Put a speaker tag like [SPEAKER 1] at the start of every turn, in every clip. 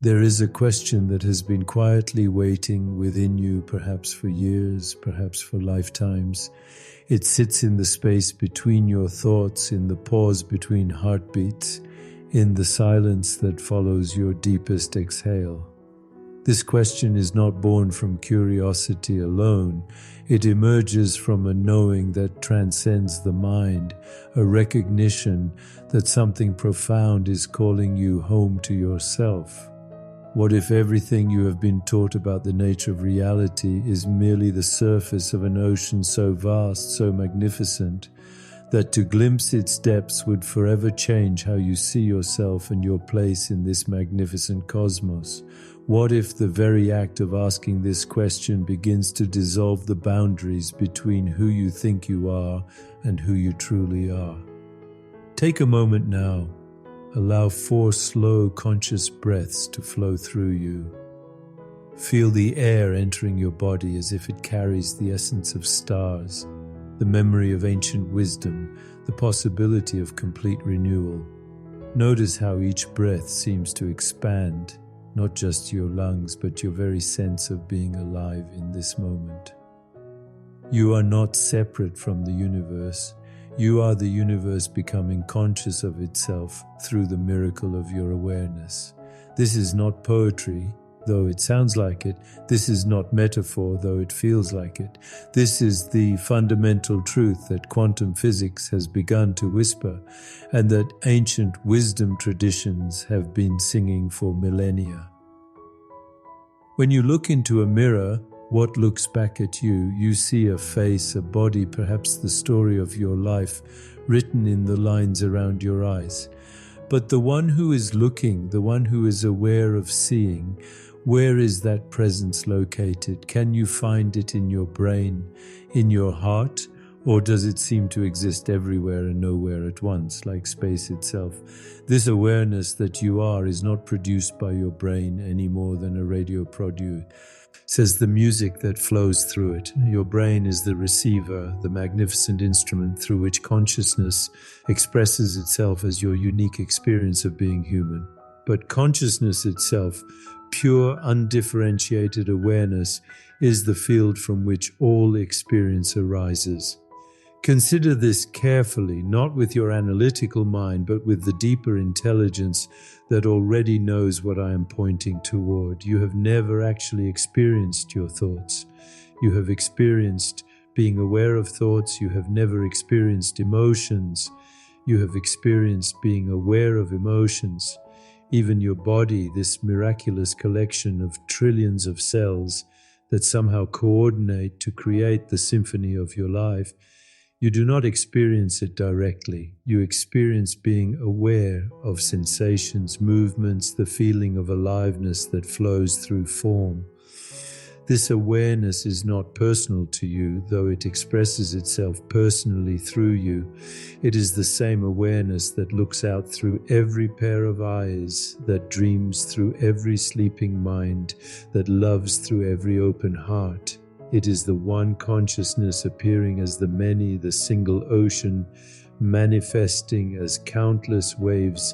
[SPEAKER 1] There is a question that has been quietly waiting within you, perhaps for years, perhaps for lifetimes. It sits in the space between your thoughts, in the pause between heartbeats, in the silence that follows your deepest exhale. This question is not born from curiosity alone. It emerges from a knowing that transcends the mind, a recognition that something profound is calling you home to yourself. What if everything you have been taught about the nature of reality is merely the surface of an ocean so vast, so magnificent, that to glimpse its depths would forever change how you see yourself and your place in this magnificent cosmos? What if the very act of asking this question begins to dissolve the boundaries between who you think you are and who you truly are? Take a moment now. Allow 4 slow, conscious breaths to flow through you. Feel the air entering your body as if it carries the essence of stars, the memory of ancient wisdom, the possibility of complete renewal. Notice how each breath seems to expand, not just your lungs, but your very sense of being alive in this moment. You are not separate from the universe. You are the universe becoming conscious of itself through the miracle of your awareness. This is not poetry, though it sounds like it. This is not metaphor, though it feels like it. This is the fundamental truth that quantum physics has begun to whisper, and that ancient wisdom traditions have been singing for millennia. When you look into a mirror, what looks back at you? You see a face, a body, perhaps the story of your life written in the lines around your eyes. But the one who is looking, the one who is aware of seeing, where is that presence located? Can you find it in your brain, in your heart, or does it seem to exist everywhere and nowhere at once, like space itself? This awareness that you are is not produced by your brain any more than a radio says the music that flows through it. Your brain is the receiver, the magnificent instrument through which consciousness expresses itself as your unique experience of being human. But consciousness itself, pure, undifferentiated awareness, is the field from which all experience arises. Consider this carefully, not with your analytical mind, but with the deeper intelligence that already knows what I am pointing toward. You have never actually experienced your thoughts. You have experienced being aware of thoughts. You have never experienced emotions. You have experienced being aware of emotions. Even your body, this miraculous collection of trillions of cells that somehow coordinate to create the symphony of your life, you do not experience it directly. You experience being aware of sensations, movements, the feeling of aliveness that flows through form. This awareness is not personal to you, though it expresses itself personally through you. It is the same awareness that looks out through every pair of eyes, that dreams through every sleeping mind, that loves through every open heart. It is the one consciousness appearing as the many, the single ocean, manifesting as countless waves.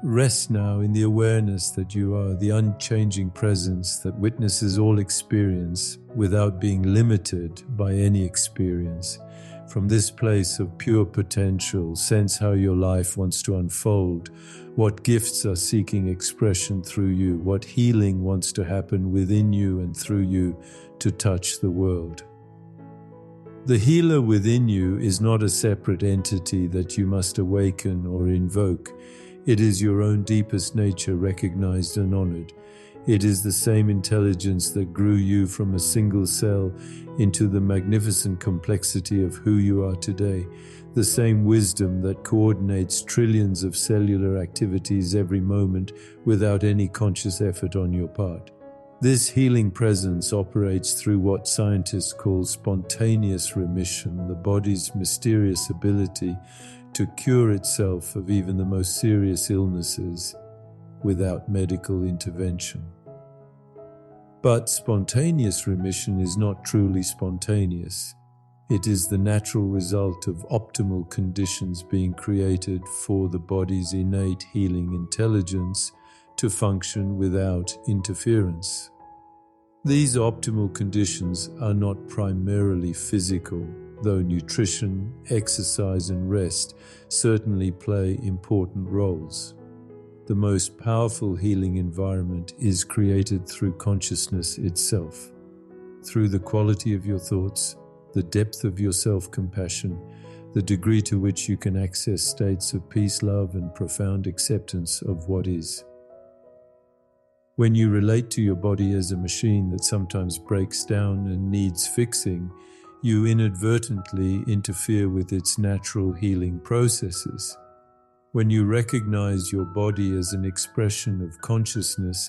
[SPEAKER 1] Rest now in the awareness that you are the unchanging presence that witnesses all experience without being limited by any experience. From this place of pure potential, sense how your life wants to unfold, what gifts are seeking expression through you, what healing wants to happen within you and through you to touch the world. The healer within you is not a separate entity that you must awaken or invoke. It is your own deepest nature recognized and honored. It is the same intelligence that grew you from a single cell into the magnificent complexity of who you are today. The same wisdom that coordinates trillions of cellular activities every moment without any conscious effort on your part. This healing presence operates through what scientists call spontaneous remission, the body's mysterious ability to cure itself of even the most serious illnesses without medical intervention. But spontaneous remission is not truly spontaneous. It is the natural result of optimal conditions being created for the body's innate healing intelligence to function without interference. These optimal conditions are not primarily physical, though nutrition, exercise, and rest certainly play important roles. The most powerful healing environment is created through consciousness itself, through the quality of your thoughts, the depth of your self-compassion, the degree to which you can access states of peace, love, and profound acceptance of what is. When you relate to your body as a machine that sometimes breaks down and needs fixing, you inadvertently interfere with its natural healing processes. When you recognize your body as an expression of consciousness,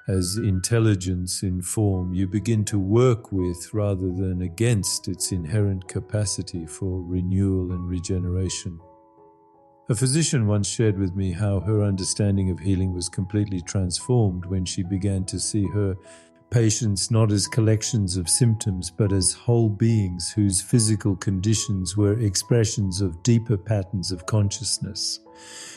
[SPEAKER 1] as intelligence in form, you begin to work with rather than against its inherent capacity for renewal and regeneration. A physician once shared with me how her understanding of healing was completely transformed when she began to see her patients not as collections of symptoms, but as whole beings whose physical conditions were expressions of deeper patterns of consciousness.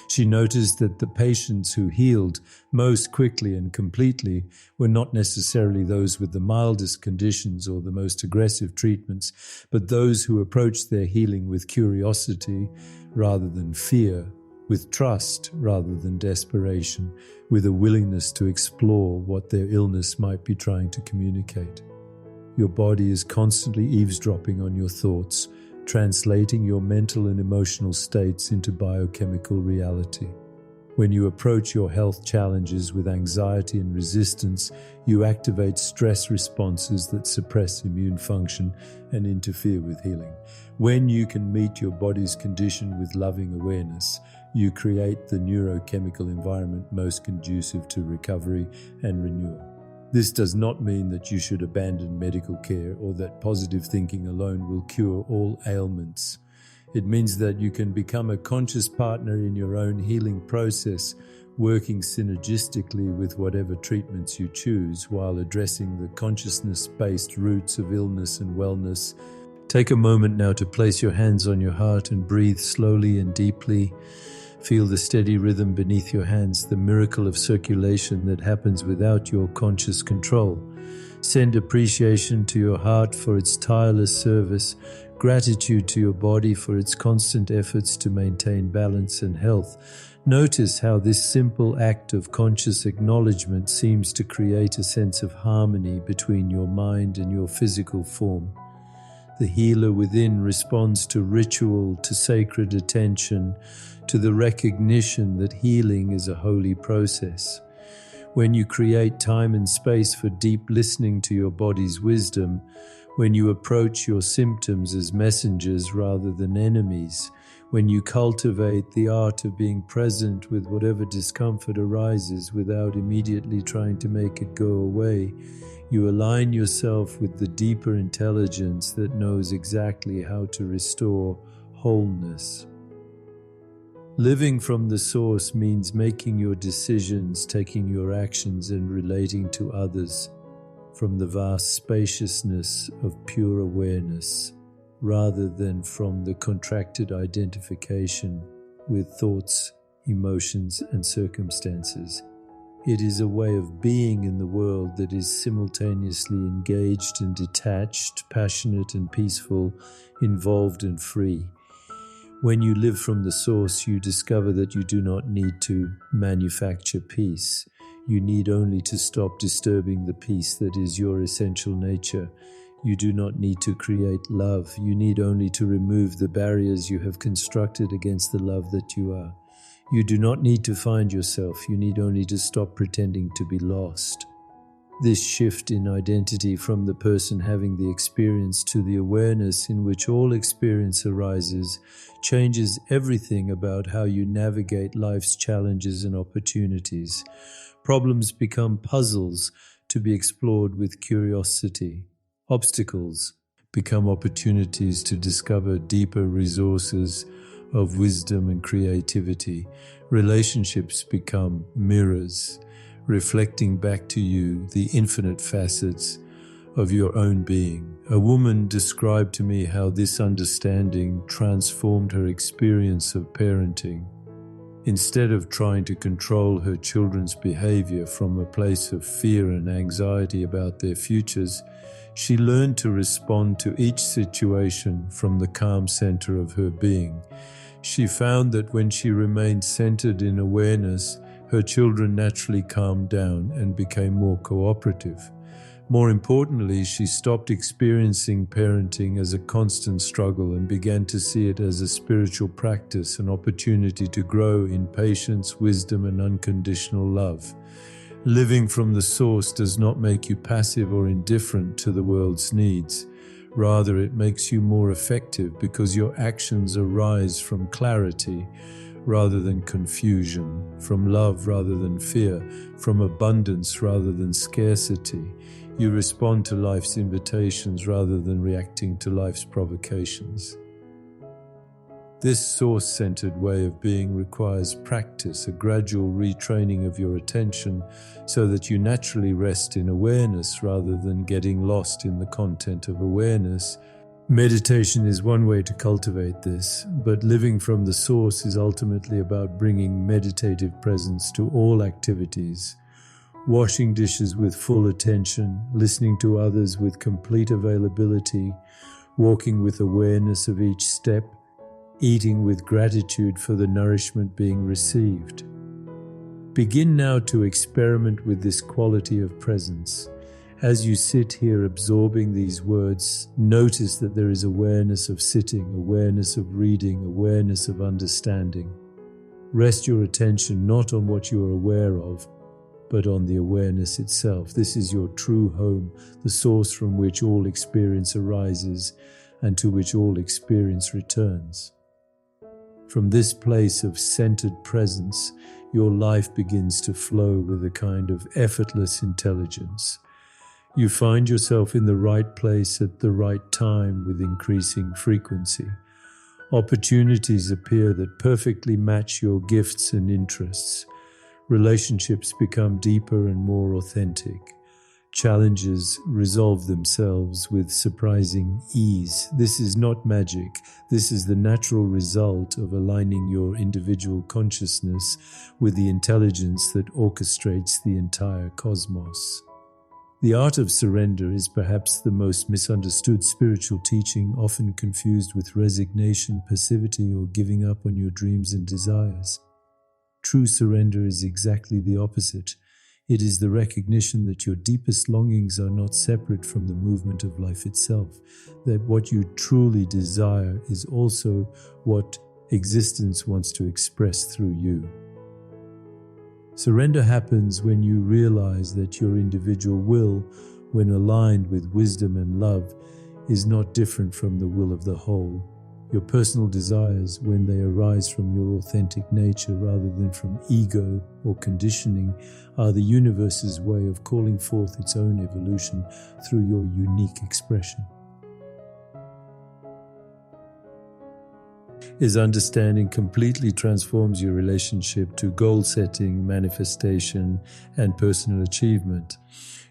[SPEAKER 1] She noticed that the patients who healed most quickly and completely were not necessarily those with the mildest conditions or the most aggressive treatments, but those who approached their healing with curiosity rather than fear, with trust rather than desperation, with a willingness to explore what their illness might be trying to communicate. Your body is constantly eavesdropping on your thoughts, translating your mental and emotional states into biochemical reality. When you approach your health challenges with anxiety and resistance, you activate stress responses that suppress immune function and interfere with healing. When you can meet your body's condition with loving awareness, you create the neurochemical environment most conducive to recovery and renewal. This does not mean that you should abandon medical care or that positive thinking alone will cure all ailments. It means that you can become a conscious partner in your own healing process, working synergistically with whatever treatments you choose while addressing the consciousness-based roots of illness and wellness. Take a moment now to place your hands on your heart and breathe slowly and deeply. Feel the steady rhythm beneath your hands, the miracle of circulation that happens without your conscious control. Send appreciation to your heart for its tireless service, gratitude to your body for its constant efforts to maintain balance and health. Notice how this simple act of conscious acknowledgement seems to create a sense of harmony between your mind and your physical form. The healer within responds to ritual, to sacred attention, to the recognition that healing is a holy process. When you create time and space for deep listening to your body's wisdom, when you approach your symptoms as messengers rather than enemies, when you cultivate the art of being present with whatever discomfort arises without immediately trying to make it go away, you align yourself with the deeper intelligence that knows exactly how to restore wholeness. Living from the source means making your decisions, taking your actions, and relating to others from the vast spaciousness of pure awareness, rather than from the contracted identification with thoughts, emotions, and circumstances. It is a way of being in the world that is simultaneously engaged and detached, passionate and peaceful, involved and free. When you live from the source, you discover that you do not need to manufacture peace. You need only to stop disturbing the peace that is your essential nature. You do not need to create love. You need only to remove the barriers you have constructed against the love that you are. You do not need to find yourself. You need only to stop pretending to be lost. This shift in identity from the person having the experience to the awareness in which all experience arises changes everything about how you navigate life's challenges and opportunities. Problems become puzzles to be explored with curiosity. Obstacles become opportunities to discover deeper resources of wisdom and creativity. Relationships become mirrors, reflecting back to you the infinite facets of your own being. A woman described to me how this understanding transformed her experience of parenting. Instead of trying to control her children's behavior from a place of fear and anxiety about their futures, she learned to respond to each situation from the calm center of her being. She found that when she remained centered in awareness, her children naturally calmed down and became more cooperative. More importantly, she stopped experiencing parenting as a constant struggle and began to see it as a spiritual practice, an opportunity to grow in patience, wisdom, and unconditional love. Living from the source does not make you passive or indifferent to the world's needs. Rather, it makes you more effective because your actions arise from clarity rather than confusion, from love rather than fear, from abundance rather than scarcity. You respond to life's invitations rather than reacting to life's provocations. This source-centered way of being requires practice, a gradual retraining of your attention so that you naturally rest in awareness rather than getting lost in the content of awareness. Meditation is one way to cultivate this, but living from the source is ultimately about bringing meditative presence to all activities. Washing dishes with full attention, listening to others with complete availability, walking with awareness of each step, eating with gratitude for the nourishment being received. Begin now to experiment with this quality of presence. As you sit here absorbing these words, notice that there is awareness of sitting, awareness of reading, awareness of understanding. Rest your attention not on what you are aware of, but on the awareness itself. This is your true home, the source from which all experience arises and to which all experience returns. From this place of centered presence, your life begins to flow with a kind of effortless intelligence. You find yourself in the right place at the right time with increasing frequency. Opportunities appear that perfectly match your gifts and interests. Relationships become deeper and more authentic. Challenges resolve themselves with surprising ease. This is not magic. This is the natural result of aligning your individual consciousness with the intelligence that orchestrates the entire cosmos. The art of surrender is perhaps the most misunderstood spiritual teaching, often confused with resignation, passivity, or giving up on your dreams and desires. True surrender is exactly the opposite. It is the recognition that your deepest longings are not separate from the movement of life itself, that what you truly desire is also what existence wants to express through you. Surrender happens when you realize that your individual will, when aligned with wisdom and love, is not different from the will of the whole. Your personal desires, when they arise from your authentic nature rather than from ego or conditioning, are the universe's way of calling forth its own evolution through your unique expression. His understanding completely transforms your relationship to goal setting, manifestation, and personal achievement.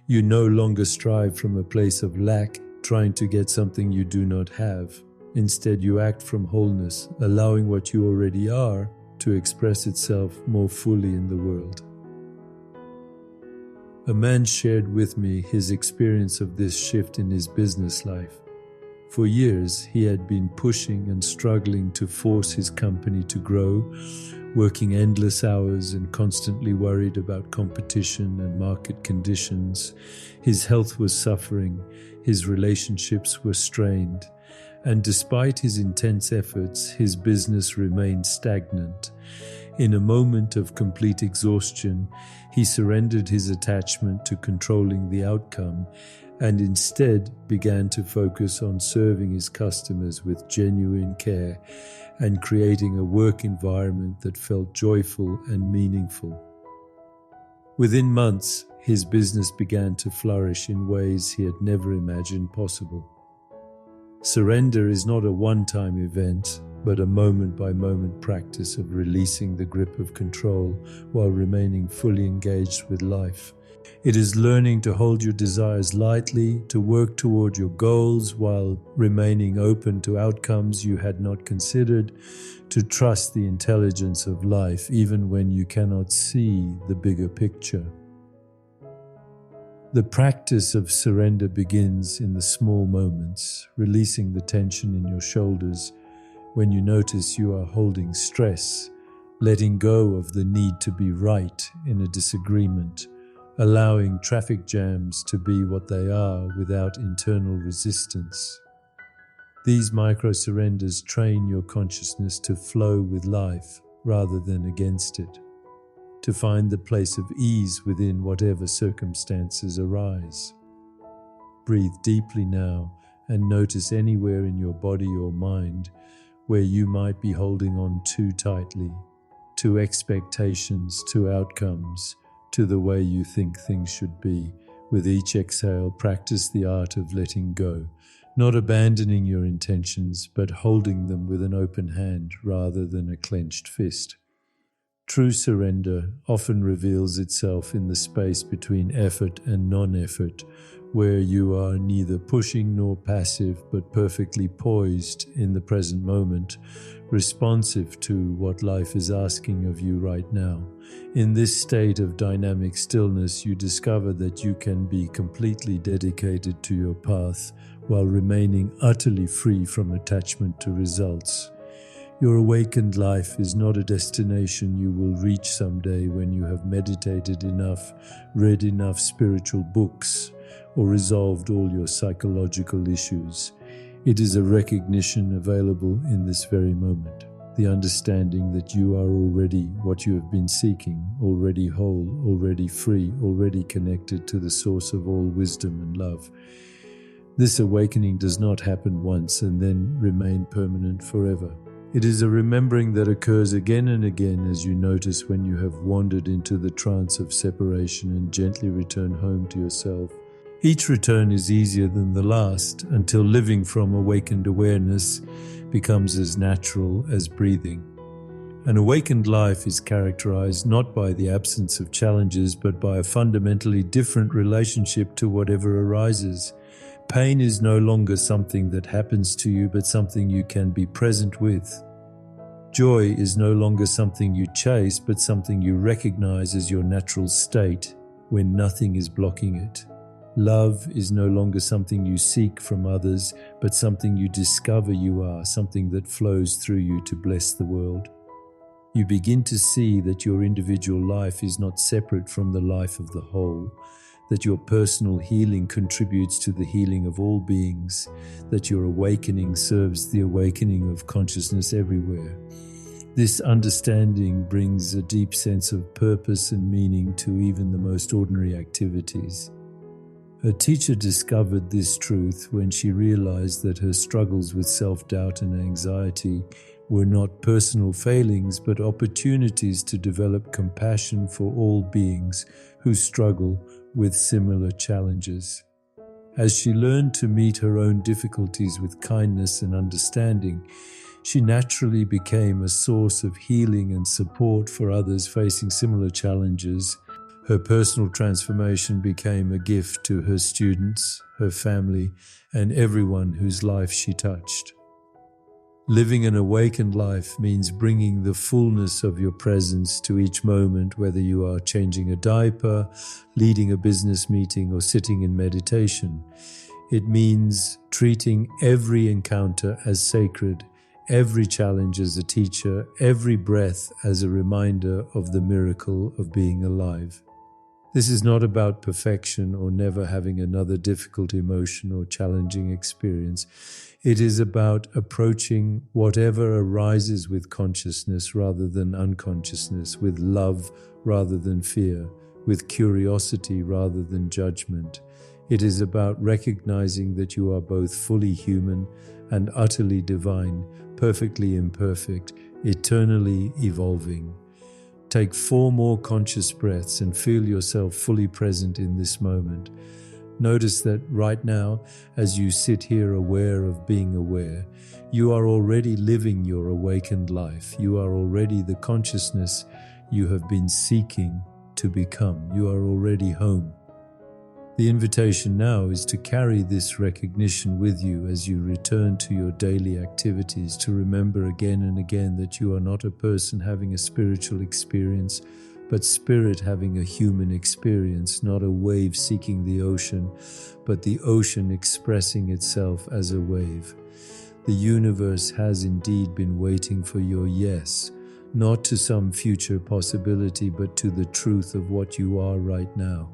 [SPEAKER 1] You no longer strive from a place of lack, trying to get something you do not have. Instead, you act from wholeness, allowing what you already are to express itself more fully in the world. A man shared with me his experience of this shift in his business life. For years, he had been pushing and struggling to force his company to grow, working endless hours and constantly worried about competition and market conditions. His health was suffering, his relationships were strained, and despite his intense efforts, his business remained stagnant. In a moment of complete exhaustion, he surrendered his attachment to controlling the outcome and instead began to focus on serving his customers with genuine care and creating a work environment that felt joyful and meaningful. Within months, his business began to flourish in ways he had never imagined possible. Surrender is not a one-time event, but a moment-by-moment practice of releasing the grip of control while remaining fully engaged with life. It is learning to hold your desires lightly, to work toward your goals while remaining open to outcomes you had not considered, to trust the intelligence of life even when you cannot see the bigger picture. The practice of surrender begins in the small moments, releasing the tension in your shoulders when you notice you are holding stress, letting go of the need to be right in a disagreement, allowing traffic jams to be what they are without internal resistance. These micro-surrenders train your consciousness to flow with life rather than against it, to find the place of ease within whatever circumstances arise. Breathe deeply now and notice anywhere in your body or mind where you might be holding on too tightly, to expectations, to outcomes, to the way you think things should be. With each exhale, practice the art of letting go, not abandoning your intentions, but holding them with an open hand rather than a clenched fist. True surrender often reveals itself in the space between effort and non-effort, where you are neither pushing nor passive, but perfectly poised in the present moment, responsive to what life is asking of you right now. In this state of dynamic stillness, you discover that you can be completely dedicated to your path while remaining utterly free from attachment to results. Your awakened life is not a destination you will reach someday when you have meditated enough, read enough spiritual books, or resolved all your psychological issues. It is a recognition available in this very moment, the understanding that you are already what you have been seeking, already whole, already free, already connected to the source of all wisdom and love. This awakening does not happen once and then remain permanent forever. It is a remembering that occurs again and again as you notice when you have wandered into the trance of separation and gently return home to yourself. Each return is easier than the last until living from awakened awareness becomes as natural as breathing. An awakened life is characterized not by the absence of challenges, but by a fundamentally different relationship to whatever arises. Pain is no longer something that happens to you, but something you can be present with. Joy is no longer something you chase, but something you recognize as your natural state when nothing is blocking it. Love is no longer something you seek from others, but something you discover you are, something that flows through you to bless the world. You begin to see that your individual life is not separate from the life of the whole, that your personal healing contributes to the healing of all beings, that your awakening serves the awakening of consciousness everywhere. This understanding brings a deep sense of purpose and meaning to even the most ordinary activities. Her teacher discovered this truth when she realized that her struggles with self-doubt and anxiety were not personal failings, but opportunities to develop compassion for all beings who struggle with similar challenges. As she learned to meet her own difficulties with kindness and understanding, she naturally became a source of healing and support for others facing similar challenges. Her personal transformation became a gift to her students, her family, and everyone whose life she touched. Living an awakened life means bringing the fullness of your presence to each moment, whether you are changing a diaper, leading a business meeting, or sitting in meditation. It means treating every encounter as sacred, every challenge as a teacher, every breath as a reminder of the miracle of being alive. This is not about perfection or never having another difficult emotion or challenging experience. It is about approaching whatever arises with consciousness rather than unconsciousness, with love rather than fear, with curiosity rather than judgment. It is about recognizing that you are both fully human and utterly divine, perfectly imperfect, eternally evolving. Take 4 more conscious breaths and feel yourself fully present in this moment. Notice that right now, as you sit here aware of being aware, you are already living your awakened life. You are already the consciousness you have been seeking to become. You are already home. The invitation now is to carry this recognition with you as you return to your daily activities, to remember again and again that you are not a person having a spiritual experience, but spirit having a human experience, not a wave seeking the ocean, but the ocean expressing itself as a wave. The universe has indeed been waiting for your yes, not to some future possibility, but to the truth of what you are right now.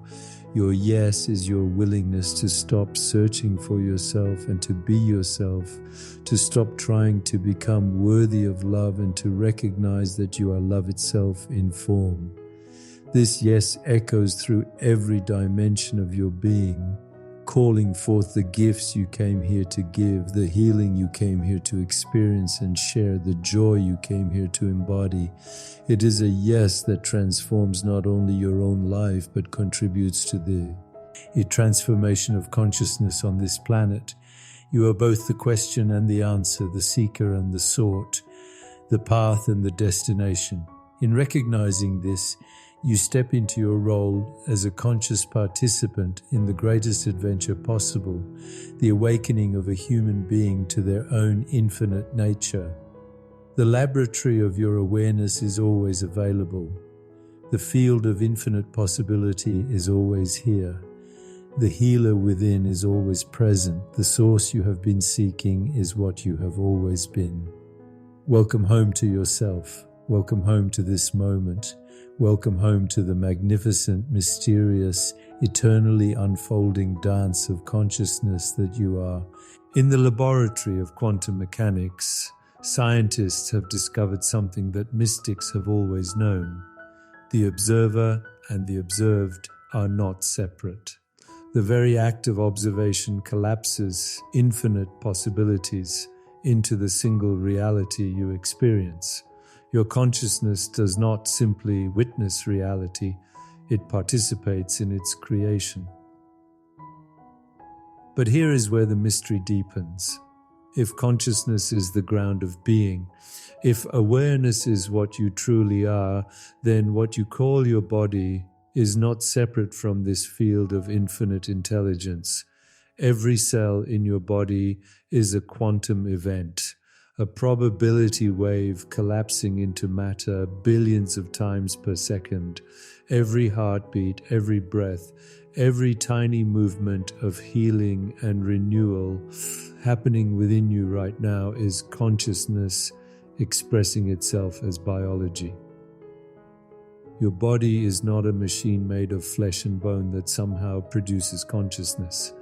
[SPEAKER 1] Your yes is your willingness to stop searching for yourself and to be yourself, to stop trying to become worthy of love and to recognize that you are love itself in form. This yes echoes through every dimension of your being, calling forth the gifts you came here to give, the healing you came here to experience and share, the joy you came here to embody. It is a yes that transforms not only your own life, but contributes to the transformation of consciousness on this planet. You are both the question and the answer, the seeker and the sought, the path and the destination. In recognizing this, you step into your role as a conscious participant in the greatest adventure possible, the awakening of a human being to their own infinite nature. The laboratory of your awareness is always available. The field of infinite possibility is always here. The healer within is always present. The source you have been seeking is what you have always been. Welcome home to yourself. Welcome home to this moment. Welcome home to the magnificent, mysterious, eternally unfolding dance of consciousness that you are. In the laboratory of quantum mechanics, scientists have discovered something that mystics have always known. The observer and the observed are not separate. The very act of observation collapses infinite possibilities into the single reality you experience. Your consciousness does not simply witness reality, it participates in its creation. But here is where the mystery deepens. If consciousness is the ground of being, if awareness is what you truly are, then what you call your body is not separate from this field of infinite intelligence. Every cell in your body is a quantum event, a probability wave collapsing into matter billions of times per second. Every heartbeat, every breath, every tiny movement of healing and renewal happening within you right now is consciousness expressing itself as biology. Your body is not a machine made of flesh and bone that somehow produces consciousness.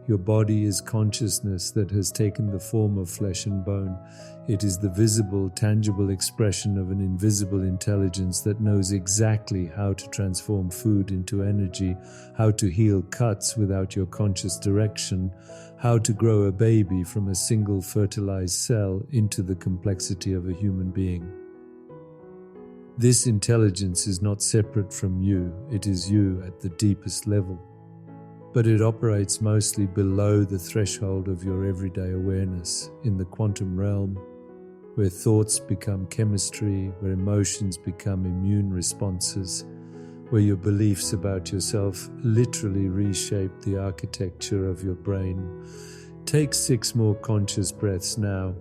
[SPEAKER 1] Your body is consciousness that has taken the form of flesh and bone. It is the visible, tangible expression of an invisible intelligence that knows exactly how to transform food into energy, how to heal cuts without your conscious direction, how to grow a baby from a single fertilized cell into the complexity of a human being. This intelligence is not separate from you. It is you at the deepest level. But it operates mostly below the threshold of your everyday awareness, in the quantum realm, where thoughts become chemistry, where emotions become immune responses, where your beliefs about yourself literally reshape the architecture of your brain. Take 6 more conscious breaths now.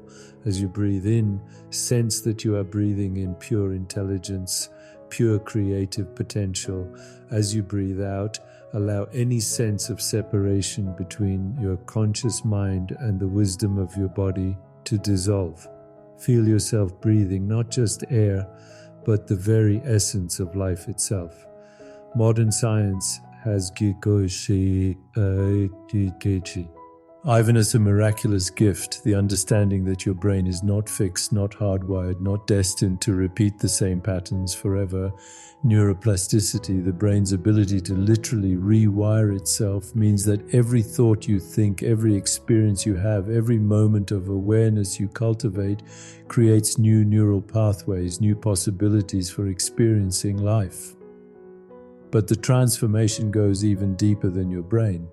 [SPEAKER 1] As you breathe in, sense that you are breathing in pure intelligence, pure creative potential. As you breathe out, allow any sense of separation between your conscious mind and the wisdom of your body to dissolve. Feel yourself breathing not just air, but the very essence of life itself. Modern science has given us a miraculous gift, the understanding that your brain is not fixed, not hardwired, not destined to repeat the same patterns forever. Neuroplasticity, the brain's ability to literally rewire itself, means that every thought you think, every experience you have, every moment of awareness you cultivate creates new neural pathways, new possibilities for experiencing life. But the transformation goes even deeper than your brain.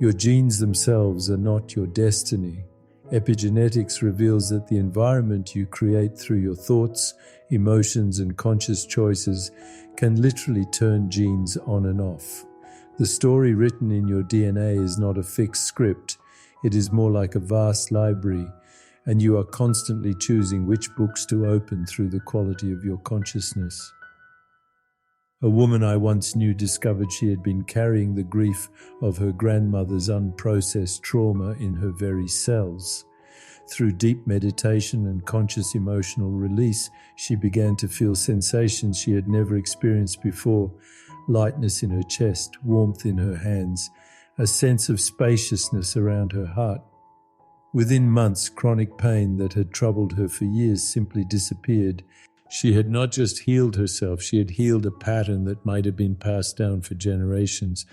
[SPEAKER 1] Your genes themselves are not your destiny. Epigenetics reveals that the environment you create through your thoughts, emotions, and conscious choices can literally turn genes on and off. The story written in your DNA is not a fixed script. It is more like a vast library, and you are constantly choosing which books to open through the quality of your consciousness. A woman I once knew discovered she had been carrying the grief of her grandmother's unprocessed trauma in her very cells. Through deep meditation and conscious emotional release, she began to feel sensations she had never experienced before: lightness in her chest, warmth in her hands, a sense of spaciousness around her heart. Within months, chronic pain that had troubled her for years simply disappeared. She had not just healed herself, she had healed a pattern that might have been passed down for generations.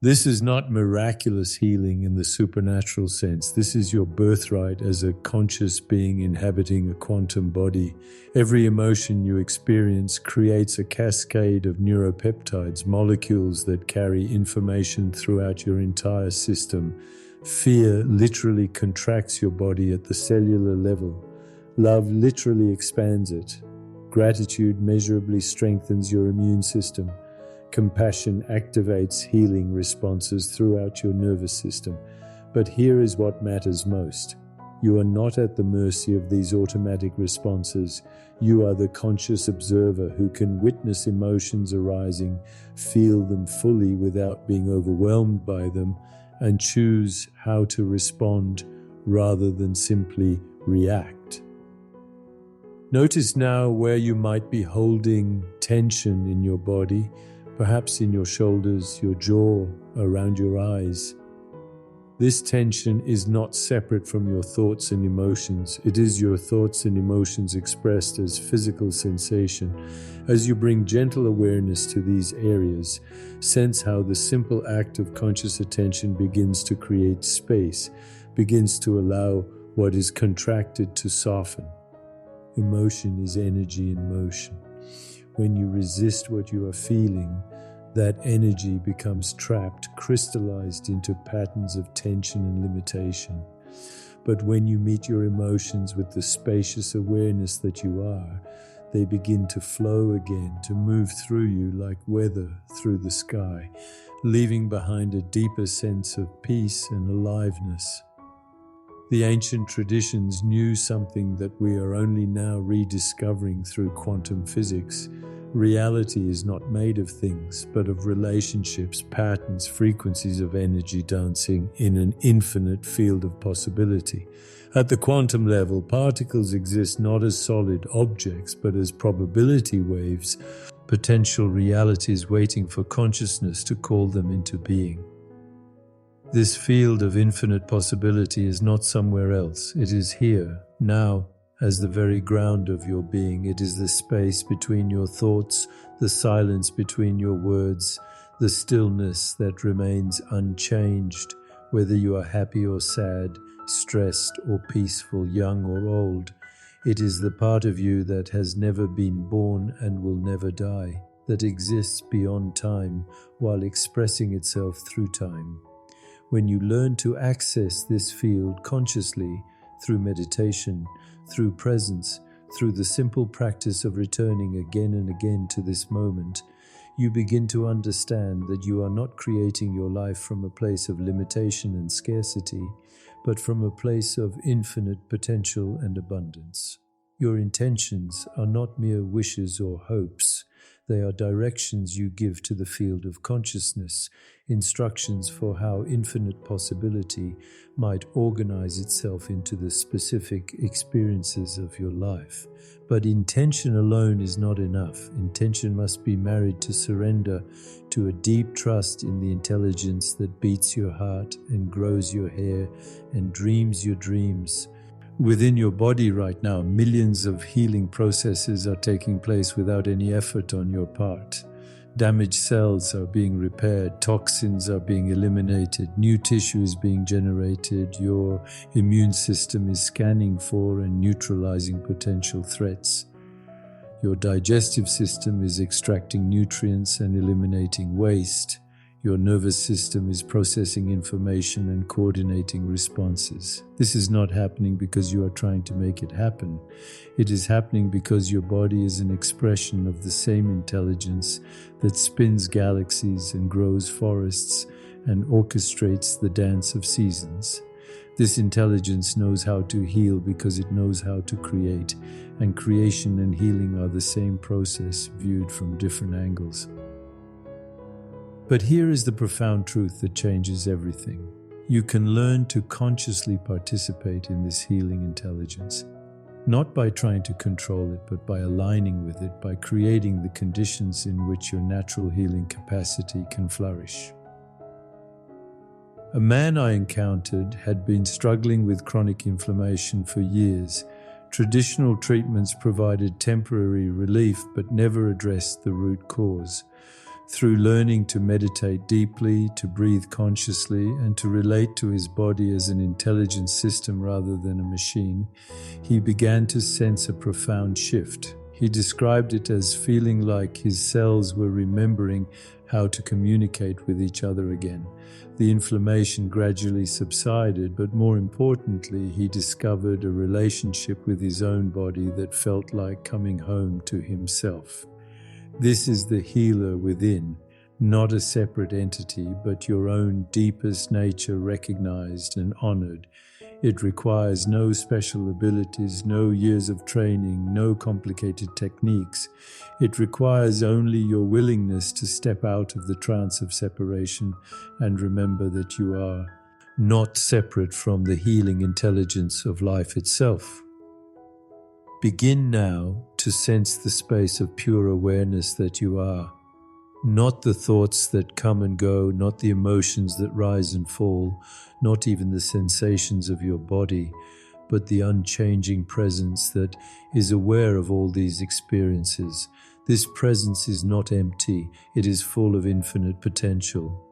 [SPEAKER 1] This is not miraculous healing in the supernatural sense. This is your birthright as a conscious being inhabiting a quantum body. Every emotion you experience creates a cascade of neuropeptides, molecules that carry information throughout your entire system. Fear literally contracts your body at the cellular level. Love literally expands it. Gratitude measurably strengthens your immune system. Compassion activates healing responses throughout your nervous system. But here is what matters most. You are not at the mercy of these automatic responses. You are the conscious observer who can witness emotions arising, feel them fully without being overwhelmed by them, and choose how to respond rather than simply react. Notice now where you might be holding tension in your body, perhaps in your shoulders, your jaw, around your eyes. This tension is not separate from your thoughts and emotions. It is your thoughts and emotions expressed as physical sensation. As you bring gentle awareness to these areas, sense how the simple act of conscious attention begins to create space, begins to allow what is contracted to soften. Emotion is energy in motion. When you resist what you are feeling, that energy becomes trapped, crystallized into patterns of tension and limitation. But when you meet your emotions with the spacious awareness that you are, they begin to flow again, to move through you like weather through the sky, leaving behind a deeper sense of peace and aliveness. The ancient traditions knew something that we are only now rediscovering through quantum physics. Reality is not made of things, but of relationships, patterns, frequencies of energy dancing in an infinite field of possibility. At the quantum level, particles exist not as solid objects, but as probability waves, potential realities waiting for consciousness to call them into being. This field of infinite possibility is not somewhere else. It is here, now, as the very ground of your being. It is the space between your thoughts, the silence between your words, the stillness that remains unchanged, whether you are happy or sad, stressed or peaceful, young or old. It is the part of you that has never been born and will never die, that exists beyond time while expressing itself through time. When you learn to access this field consciously, through meditation, through presence, through the simple practice of returning again and again to this moment, you begin to understand that you are not creating your life from a place of limitation and scarcity, but from a place of infinite potential and abundance. Your intentions are not mere wishes or hopes. They are directions you give to the field of consciousness, instructions for how infinite possibility might organize itself into the specific experiences of your life. But intention alone is not enough. Intention must be married to surrender, to a deep trust in the intelligence that beats your heart and grows your hair and dreams your dreams. Within your body right now, millions of healing processes are taking place without any effort on your part. Damaged cells are being repaired, toxins are being eliminated, new tissue is being generated, your immune system is scanning for and neutralizing potential threats. Your digestive system is extracting nutrients and eliminating waste. Your nervous system is processing information and coordinating responses. This is not happening because you are trying to make it happen. It is happening because your body is an expression of the same intelligence that spins galaxies and grows forests and orchestrates the dance of seasons. This intelligence knows how to heal because it knows how to create, and creation and healing are the same process viewed from different angles. But here is the profound truth that changes everything. You can learn to consciously participate in this healing intelligence, not by trying to control it, but by aligning with it, by creating the conditions in which your natural healing capacity can flourish. A man I encountered had been struggling with chronic inflammation for years. Traditional treatments provided temporary relief but never addressed the root cause. Through learning to meditate deeply, to breathe consciously, and to relate to his body as an intelligent system rather than a machine, he began to sense a profound shift. He described it as feeling like his cells were remembering how to communicate with each other again. The inflammation gradually subsided, but more importantly, he discovered a relationship with his own body that felt like coming home to himself. This is the healer within, not a separate entity, but your own deepest nature recognized and honored. It requires no special abilities, no years of training, no complicated techniques. It requires only your willingness to step out of the trance of separation and remember that you are not separate from the healing intelligence of life itself. Begin now to sense the space of pure awareness that you are. Not the thoughts that come and go, not the emotions that rise and fall, not even the sensations of your body, but the unchanging presence that is aware of all these experiences. This presence is not empty, it is full of infinite potential.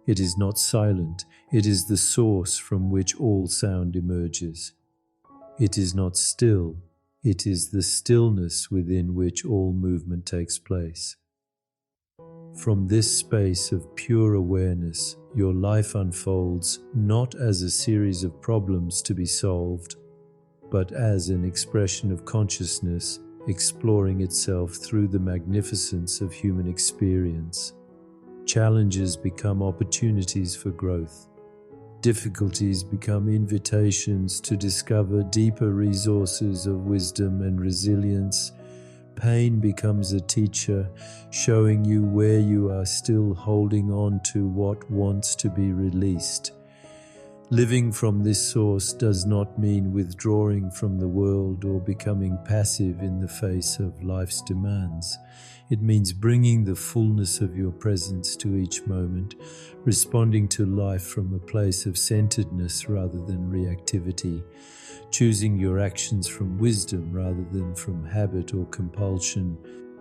[SPEAKER 1] It is not silent, it is the source from which all sound emerges. It is not still, it is the stillness within which all movement takes place. From this space of pure awareness, your life unfolds not as a series of problems to be solved, but as an expression of consciousness exploring itself through the magnificence of human experience. Challenges become opportunities for growth. Difficulties become invitations to discover deeper resources of wisdom and resilience. Pain becomes a teacher, showing you where you are still holding on to what wants to be released. Living from this source does not mean withdrawing from the world or becoming passive in the face of life's demands. It means bringing the fullness of your presence to each moment, responding to life from a place of centeredness rather than reactivity, choosing your actions from wisdom rather than from habit or compulsion.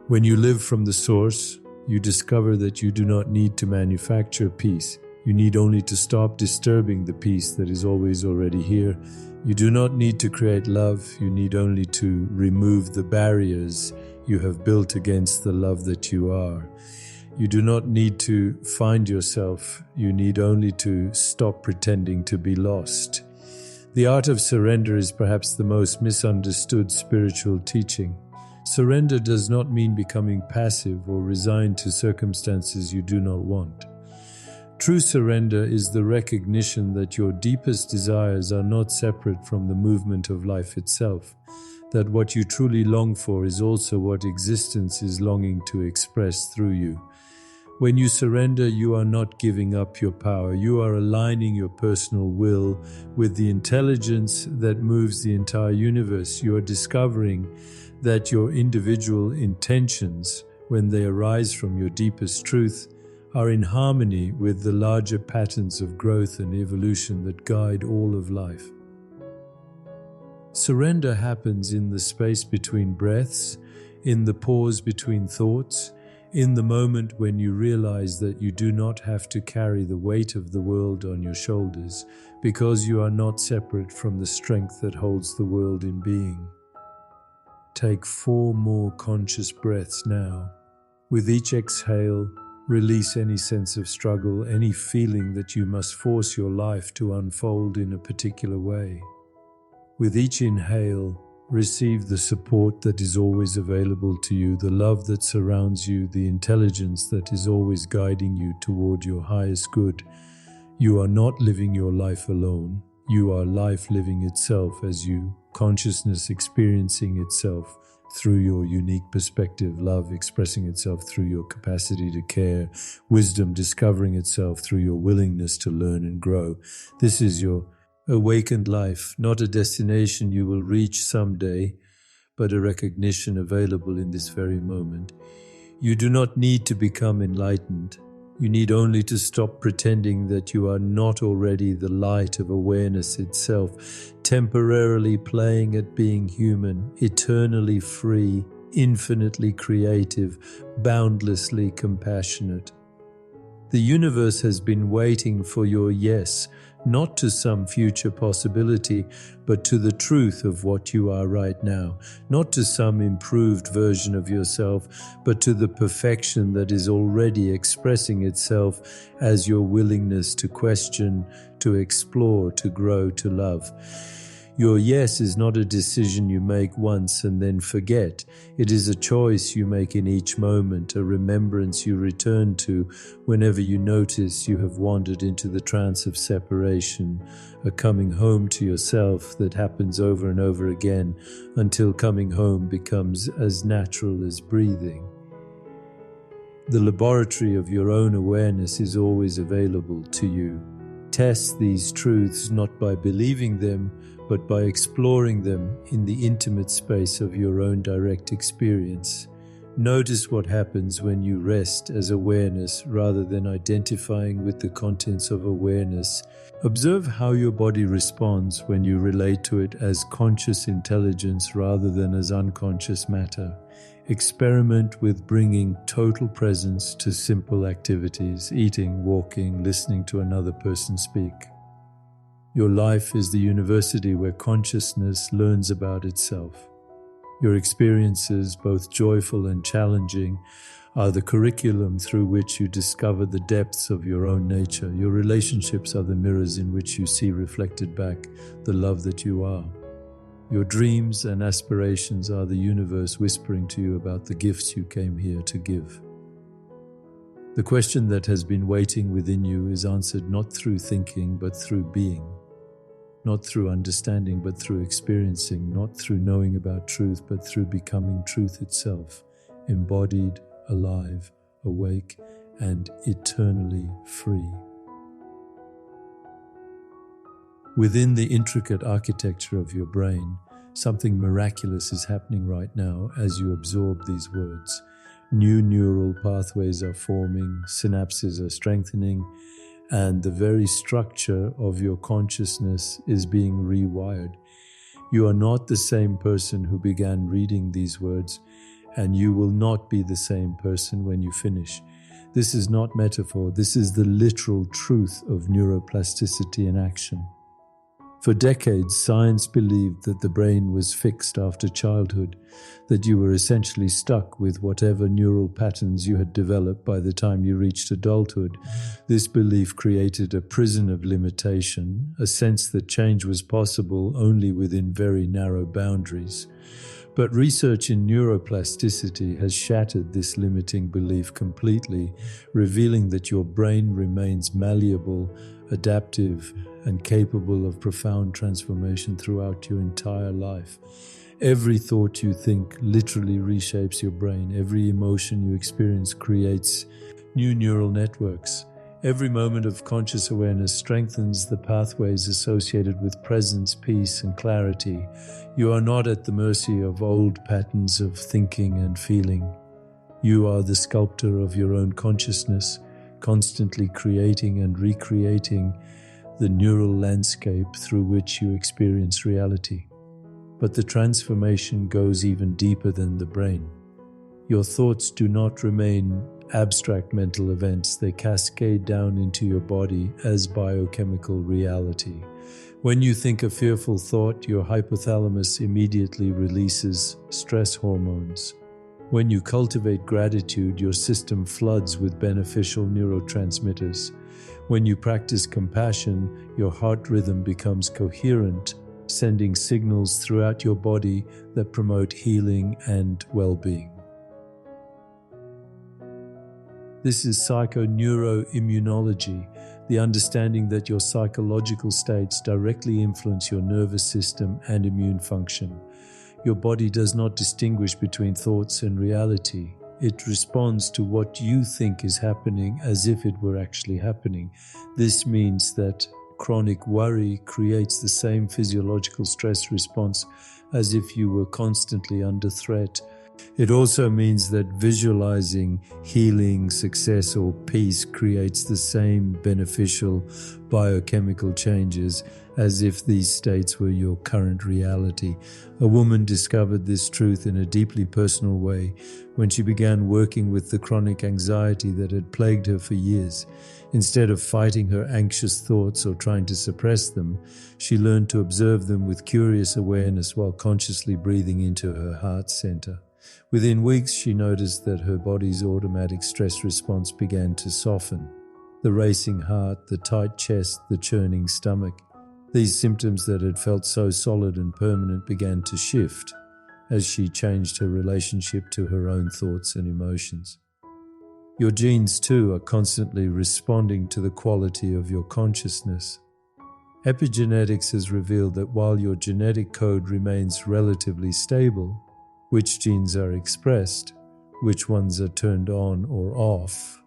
[SPEAKER 1] When you live from the source, you discover that you do not need to manufacture peace. You need only to stop disturbing the peace that is always already here. You do not need to create love. You need only to remove the barriers you have built against the love that you are. You do not need to find yourself. You need only to stop pretending to be lost. The art of surrender is perhaps the most misunderstood spiritual teaching. Surrender does not mean becoming passive or resigned to circumstances you do not want. True surrender is the recognition that your deepest desires are not separate from the movement of life itself, that what you truly long for is also what existence is longing to express through you. When you surrender, you are not giving up your power. You are aligning your personal will with the intelligence that moves the entire universe. You are discovering that your individual intentions, when they arise from your deepest truth, are in harmony with the larger patterns of growth and evolution that guide all of life. Surrender happens in the space between breaths, in the pause between thoughts, in the moment when you realize that you do not have to carry the weight of the world on your shoulders because you are not separate from the strength that holds the world in being. Take 4 more conscious breaths now. With each exhale, Release any sense of struggle, any feeling that you must force your life to unfold in a particular way. With each inhale, receive the support that is always available to you, the love that surrounds you, the intelligence that is always guiding you toward your highest good. You are not living your life alone. You are life living itself as you, consciousness experiencing itself through your unique perspective, love expressing itself through your capacity to care, wisdom discovering itself through your willingness to learn and grow. This is your awakened life, not a destination you will reach someday, but a recognition available in this very moment. You do not need to become enlightened. You need only to stop pretending that you are not already the light of awareness itself, temporarily playing at being human, eternally free, infinitely creative, boundlessly compassionate. The universe has been waiting for your yes, not to some future possibility, but to the truth of what you are right now, not to some improved version of yourself, but to the perfection that is already expressing itself as your willingness to question, to explore, to grow, to love. Your yes is not a decision you make once and then forget. It is a choice you make in each moment, a remembrance you return to whenever you notice you have wandered into the trance of separation, a coming home to yourself that happens over and over again until coming home becomes as natural as breathing. The laboratory of your own awareness is always available to you. Test these truths not by believing them, but by exploring them in the intimate space of your own direct experience. Notice what happens when you rest as awareness rather than identifying with the contents of awareness. Observe how your body responds when you relate to it as conscious intelligence rather than as unconscious matter. Experiment with bringing total presence to simple activities, eating, walking, listening to another person speak. Your life is the university where consciousness learns about itself. Your experiences, both joyful and challenging, are the curriculum through which you discover the depths of your own nature. Your relationships are the mirrors in which you see reflected back the love that you are. Your dreams and aspirations are the universe whispering to you about the gifts you came here to give. The question that has been waiting within you is answered not through thinking, but through being. Not through understanding, but through experiencing. Not through knowing about truth, but through becoming truth itself, embodied, alive, awake, and eternally free. Within the intricate architecture of your brain, something miraculous is happening right now as you absorb these words. New neural pathways are forming, synapses are strengthening, and the very structure of your consciousness is being rewired. You are not the same person who began reading these words, and you will not be the same person when you finish. This is not metaphor, this is the literal truth of neuroplasticity in action. For decades, science believed that the brain was fixed after childhood, that you were essentially stuck with whatever neural patterns you had developed by the time you reached adulthood. This belief created a prison of limitation, a sense that change was possible only within very narrow boundaries. But research in neuroplasticity has shattered this limiting belief completely, revealing that your brain remains malleable, adaptive, and capable of profound transformation throughout your entire life. Every thought you think literally reshapes your brain. Every emotion you experience creates new neural networks. Every moment of conscious awareness strengthens the pathways associated with presence, peace, and clarity. You are not at the mercy of old patterns of thinking and feeling. You are the sculptor of your own consciousness, constantly creating and recreating the neural landscape through which you experience reality. But the transformation goes even deeper than the brain. Your thoughts do not remain abstract mental events. They cascade down into your body as biochemical reality. When you think a fearful thought, your hypothalamus immediately releases stress hormones. When you cultivate gratitude, your system floods with beneficial neurotransmitters. When you practice compassion, your heart rhythm becomes coherent, sending signals throughout your body that promote healing and well-being. This is psychoneuroimmunology, the understanding that your psychological states directly influence your nervous system and immune function. Your body does not distinguish between thoughts and reality. It responds to what you think is happening as if it were actually happening. This means that chronic worry creates the same physiological stress response as if you were constantly under threat. It also means that visualizing healing, success, or peace creates the same beneficial biochemical changes as if these states were your current reality. A woman discovered this truth in a deeply personal way when she began working with the chronic anxiety that had plagued her for years. Instead of fighting her anxious thoughts or trying to suppress them, she learned to observe them with curious awareness while consciously breathing into her heart center. Within weeks, she noticed that her body's automatic stress response began to soften. The racing heart, the tight chest, the churning stomach. These symptoms that had felt so solid and permanent began to shift as she changed her relationship to her own thoughts and emotions. Your genes, too, are constantly responding to the quality of your consciousness. Epigenetics has revealed that while your genetic code remains relatively stable, which genes are expressed, which ones are turned on or off,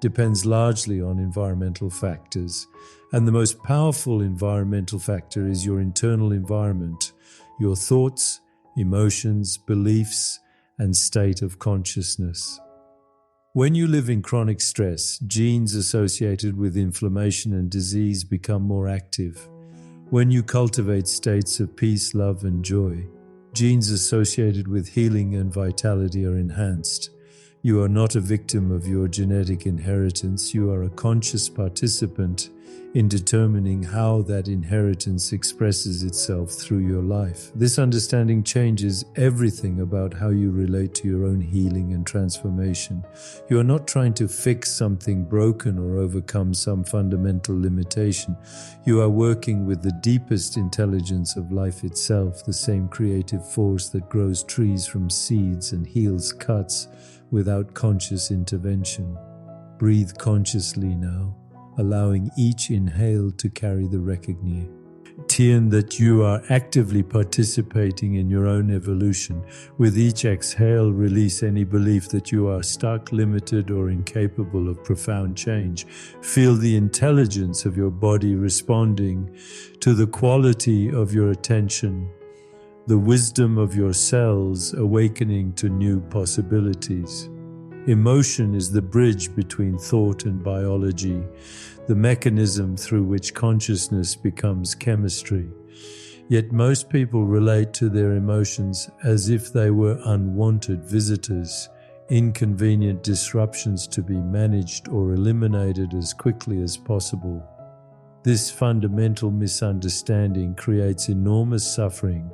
[SPEAKER 1] depends largely on environmental factors. And the most powerful environmental factor is your internal environment, your thoughts, emotions, beliefs, and state of consciousness. When you live in chronic stress, genes associated with inflammation and disease become more active. When you cultivate states of peace, love, and joy, genes associated with healing and vitality are enhanced. You are not a victim of your genetic inheritance. You are a conscious participant in determining how that inheritance expresses itself through your life. This understanding changes everything about how you relate to your own healing and transformation. You are not trying to fix something broken or overcome some fundamental limitation. You are working with the deepest intelligence of life itself, the same creative force that grows trees from seeds and heals cuts without conscious intervention. Breathe consciously now, allowing each inhale to carry the recognition that you are actively participating in your own evolution. With each exhale, release any belief that you are stuck, limited, or incapable of profound change. Feel the intelligence of your body responding to the quality of your attention, the wisdom of your cells awakening to new possibilities. Emotion is the bridge between thought and biology, the mechanism through which consciousness becomes chemistry. Yet most people relate to their emotions as if they were unwanted visitors, inconvenient disruptions to be managed or eliminated as quickly as possible. This fundamental misunderstanding creates enormous suffering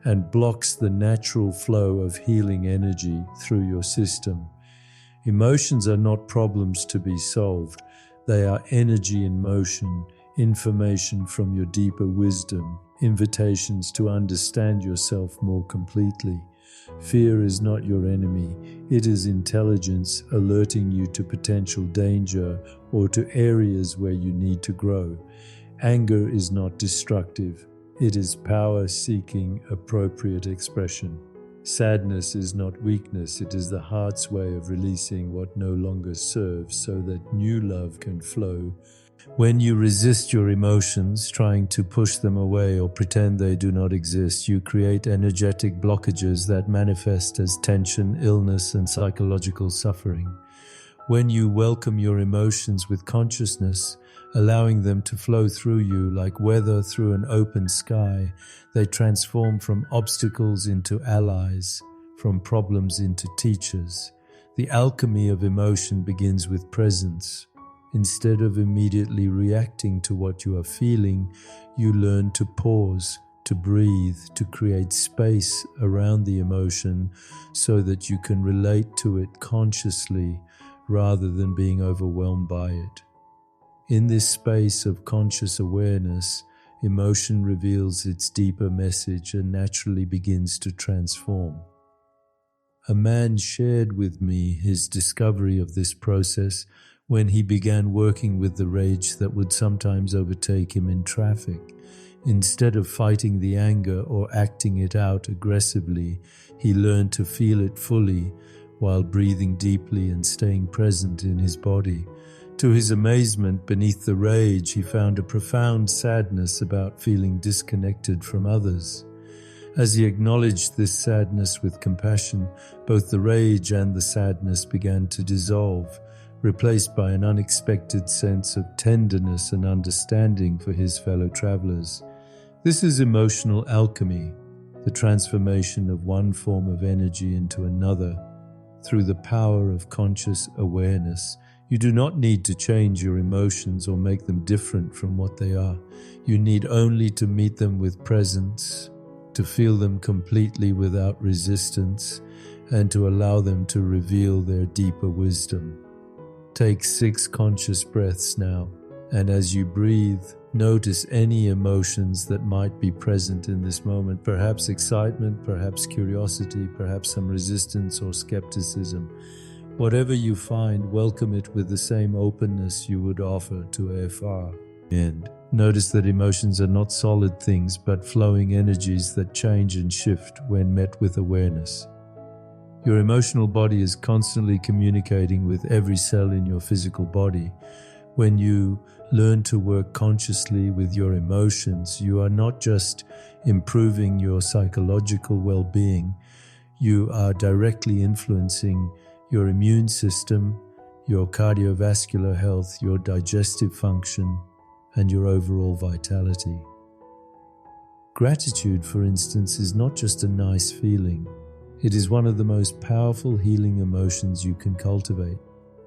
[SPEAKER 1] and blocks the natural flow of healing energy through your system. Emotions are not problems to be solved. They are energy in motion, information from your deeper wisdom, invitations to understand yourself more completely. Fear is not your enemy. It is intelligence alerting you to potential danger or to areas where you need to grow. Anger is not destructive. It is power seeking appropriate expression. Sadness is not weakness, it is the heart's way of releasing what no longer serves so that new love can flow. When you resist your emotions, trying to push them away or pretend they do not exist, you create energetic blockages that manifest as tension, illness, and psychological suffering. When you welcome your emotions with consciousness, allowing them to flow through you like weather through an open sky, they transform from obstacles into allies, from problems into teachers. The alchemy of emotion begins with presence. Instead of immediately reacting to what you are feeling, you learn to pause, to breathe, to create space around the emotion so that you can relate to it consciously rather than being overwhelmed by it. In this space of conscious awareness, emotion reveals its deeper message and naturally begins to transform. A man shared with me his discovery of this process when he began working with the rage that would sometimes overtake him in traffic. Instead of fighting the anger or acting it out aggressively, he learned to feel it fully while breathing deeply and staying present in his body. To his amazement, beneath the rage, he found a profound sadness about feeling disconnected from others. As he acknowledged this sadness with compassion, both the rage and the sadness began to dissolve, replaced by an unexpected sense of tenderness and understanding for his fellow travelers. This is emotional alchemy, the transformation of one form of energy into another through the power of conscious awareness. You do not need to change your emotions or make them different from what they are. You need only to meet them with presence, to feel them completely without resistance, and to allow them to reveal their deeper wisdom. Take 6 conscious breaths now, and as you breathe, notice any emotions that might be present in this moment, perhaps excitement, perhaps curiosity, perhaps some resistance or skepticism. Whatever you find, welcome it with the same openness you would offer to FR. And notice that emotions are not solid things, but flowing energies that change and shift when met with awareness. Your emotional body is constantly communicating with every cell in your physical body. When you learn to work consciously with your emotions, you are not just improving your psychological well-being, you are directly influencing your immune system, your cardiovascular health, your digestive function, and your overall vitality. Gratitude, for instance, is not just a nice feeling. It is one of the most powerful healing emotions you can cultivate.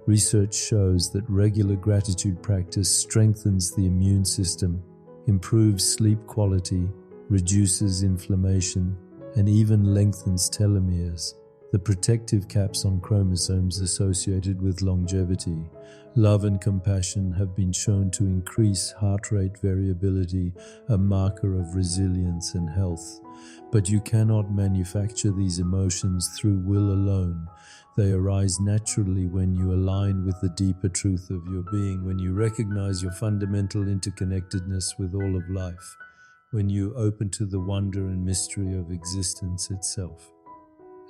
[SPEAKER 1] Research shows that regular gratitude practice strengthens the immune system, improves sleep quality, reduces inflammation, and even lengthens telomeres, the protective caps on chromosomes associated with longevity. Love and compassion have been shown to increase heart rate variability, a marker of resilience and health. But you cannot manufacture these emotions through will alone. They arise naturally when you align with the deeper truth of your being, when you recognize your fundamental interconnectedness with all of life, when you open to the wonder and mystery of existence itself.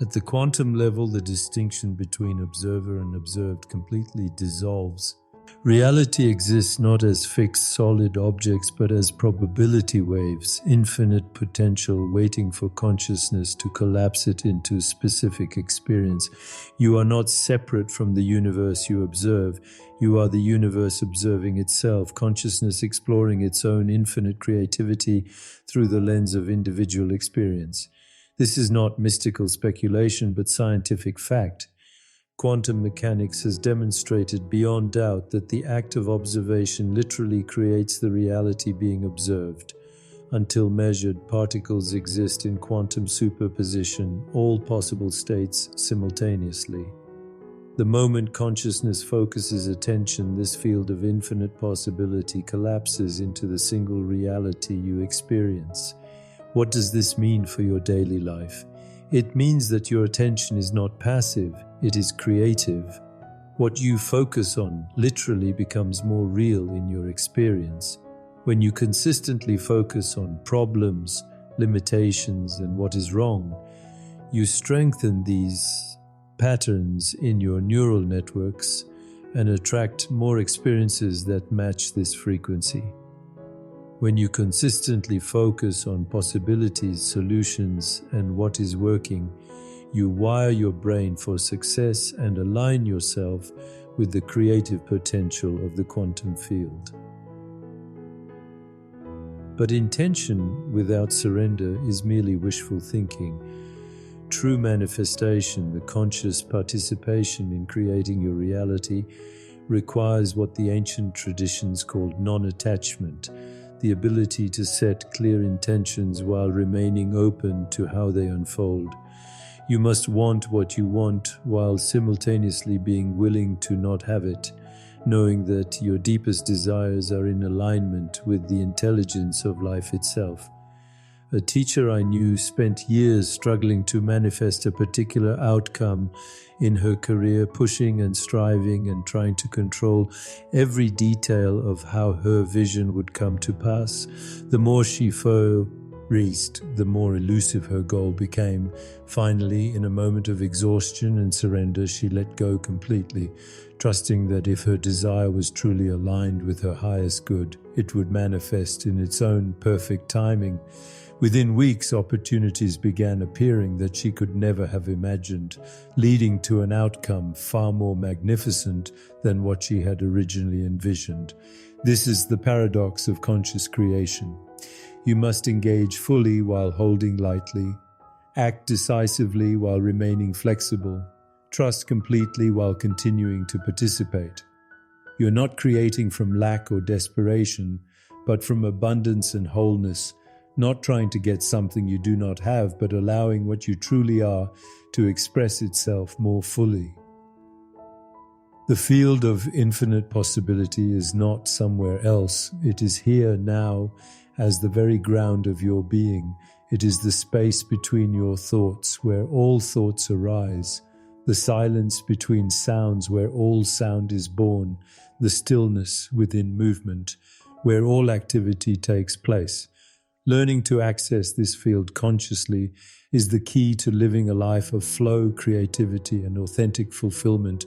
[SPEAKER 1] At the quantum level, the distinction between observer and observed completely dissolves. Reality exists not as fixed solid objects, but as probability waves, infinite potential waiting for consciousness to collapse it into specific experience. You are not separate from the universe you observe. You are the universe observing itself, consciousness exploring its own infinite creativity through the lens of individual experience. This is not mystical speculation, but scientific fact. Quantum mechanics has demonstrated beyond doubt that the act of observation literally creates the reality being observed. Until measured, particles exist in quantum superposition, all possible states simultaneously. The moment consciousness focuses attention, this field of infinite possibility collapses into the single reality you experience. What does this mean for your daily life? It means that your attention is not passive, it is creative. What you focus on literally becomes more real in your experience. When you consistently focus on problems, limitations, and what is wrong, you strengthen these patterns in your neural networks and attract more experiences that match this frequency. When you consistently focus on possibilities, solutions, and what is working, you wire your brain for success and align yourself with the creative potential of the quantum field. But intention without surrender is merely wishful thinking. True manifestation, the conscious participation in creating your reality, requires what the ancient traditions called non-attachment, the ability to set clear intentions while remaining open to how they unfold. You must want what you want while simultaneously being willing to not have it, knowing that your deepest desires are in alignment with the intelligence of life itself. A teacher I knew spent years struggling to manifest a particular outcome in her career, pushing and striving and trying to control every detail of how her vision would come to pass. The more she raced, the more elusive her goal became. Finally, in a moment of exhaustion and surrender, she let go completely, trusting that if her desire was truly aligned with her highest good, it would manifest in its own perfect timing. Within weeks, opportunities began appearing that she could never have imagined, leading to an outcome far more magnificent than what she had originally envisioned. This is the paradox of conscious creation. You must engage fully while holding lightly, act decisively while remaining flexible, trust completely while continuing to participate. You're not creating from lack or desperation, but from abundance and wholeness, not trying to get something you do not have, but allowing what you truly are to express itself more fully. The field of infinite possibility is not somewhere else. It is here now as the very ground of your being. It is the space between your thoughts where all thoughts arise, the silence between sounds where all sound is born, the stillness within movement where all activity takes place. Learning to access this field consciously is the key to living a life of flow, creativity, and authentic fulfillment.